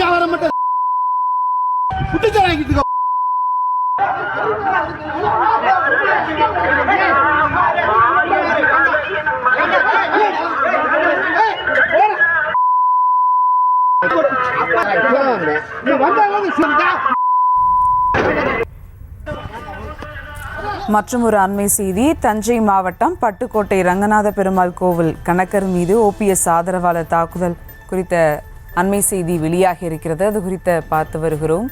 வியாபாரம் மட்டும் குட்டிச்சாரம் வாங்கிட்டு மற்றும் ஒரு அண்மை செய்தி, தஞ்சை மாவட்டம் பட்டுக்கோட்டை ரங்கநாத பெருமாள் கோவில் கணக்கர் மீது ஓபிஎஸ் ஆதரவாளர் தாக்குதல் குறித்த அண்மை செய்தி வெளியாகி இருக்கிறது. அது குறித்து பார்த்து வருகிறோம்.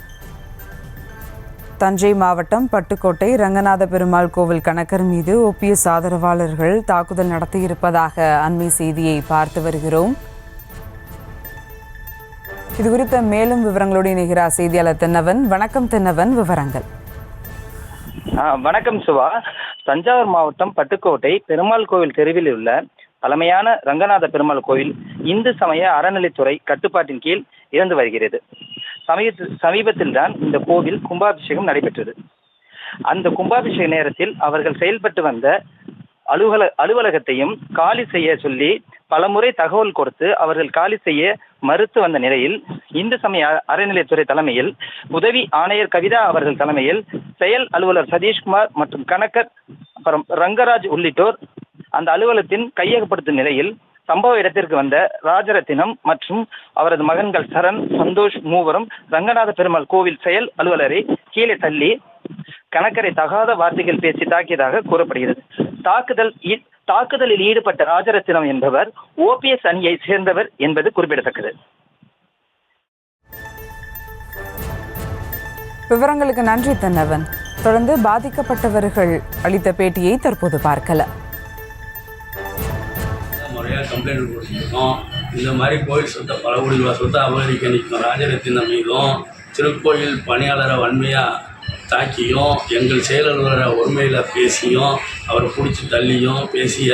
தஞ்சை மாவட்டம் பட்டுக்கோட்டை ரங்கநாத பெருமாள் கோவில் கணக்கர் மீது ஓபிஎஸ் ஆதரவாளர்கள் தாக்குதல் நடத்தியிருப்பதாக அண்மை செய்தியை பார்த்து வருகிறோம். இது குறித்த மேலும் விவரங்களோடு இணைகிறார் செய்தியாளர் தென்னவன். வணக்கம் தென்னவன், விவரங்கள். வணக்கம் சுவா. தஞ்சாவூர் மாவட்டம் பட்டுக்கோட்டை பெருமாள் கோவில் தெருவில் உள்ள பழமையான ரங்கநாத பெருமாள் கோவில் இந்து சமய அறநிலைத்துறை கட்டுப்பாட்டின் கீழ் இருந்து வருகிறது. சமீபத்தில் தான் இந்த கோவில் கும்பாபிஷேகம் நடைபெற்றது. அந்த கும்பாபிஷேக நேரத்தில் அவர்கள் செயல்பட்டு வந்த அலுவலகத்தையும் காலி செய்ய சொல்லி பலமுறை தகவல் கொடுத்து அவர்கள் காலி செய்ய மறுத்து வந்த நிலையில் இந்து சமய அறநிலையத்துறை தலைமையில் உதவி ஆணையர் கவிதா அவர்கள் தலைமையில் செயல் அலுவலர் சதீஷ்குமார் மற்றும் கணக்கர் அப்புறம் ரங்கராஜ் உள்ளிட்டோர் அந்த அலுவலகத்தின் கையகப்படுத்தும் நிலையில் சம்பவ இடத்திற்கு வந்த ராஜரத்தினம் மற்றும் அவரது மகன்கள் சரண், சந்தோஷ் மூவரும் ரங்கநாத பெருமாள் கோவில் செயல் அலுவலரை கீழே தள்ளி கணக்கரை தகாத வார்த்தைகள் பேசி தாக்கியதாக கூறப்படுகிறது. தாக்குதலில் ஈடுபட்ட ராஜரத்தினம் என்பவர் ஓபிஎஸ் அணியை சேர்ந்தவர் என்பது குறிப்பிடத்தக்கது. விவரங்களுக்கு நன்றி தென்னவன். தொடர்ந்து பாதிக்கப்பட்டவர்கள் அளித்த பேட்டியை தற்போது பார்க்கலாம். முறையாக கம்ப்ளைண்ட் கொடுத்துருக்கோம். இந்த மாதிரி கோயில் சொத்தை பழங்குடி சொத்தை அபகரிக்க நிற்கும் ராஜரத்தினம் மீதும் திருக்கோயில் பணியாளரை வன்மையாக தாக்கியும் எங்கள் செயலாளரை ஒருமையில் பேசியும் அவரை பிடிச்சி தள்ளியும் பேசிய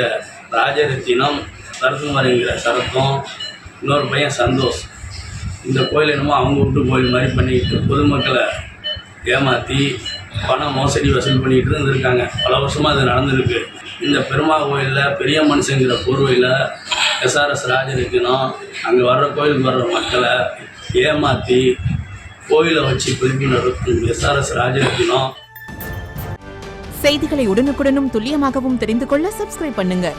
ராஜரத்தினம் சரத்குமார்ங்கிற சரத்தும் இன்னொரு பையன் சந்தோஷ் இந்த கோயில் என்னமோ அவங்க விட்டு கோயில் மாதிரி பண்ணிக்கிட்டு பொதுமக்களை ஏமாற்றி பணம் மோசடி வசூல் பண்ணிக்கிட்டு இருந்திருக்காங்க. பல வருஷமாக அது நடந்திருக்கு. இந்த பெருமாள் கோயிலில் பெரிய மனுஷங்கிற போர்வையில் எஸ்ஆர்எஸ் ராஜரத்தினம் அங்கே வர்ற கோயிலுக்கு வர்ற மக்களை ஏமாற்றி கோயிலை வச்சு பிரிப்பு நடத்தும் எஸ்ஆர்எஸ் ராஜரத்தினம். செய்திகளை உடனுக்குடனும் துல்லியமாகவும் தெரிந்து கொள்ள சப்ஸ்கிரைப் பண்ணுங்க.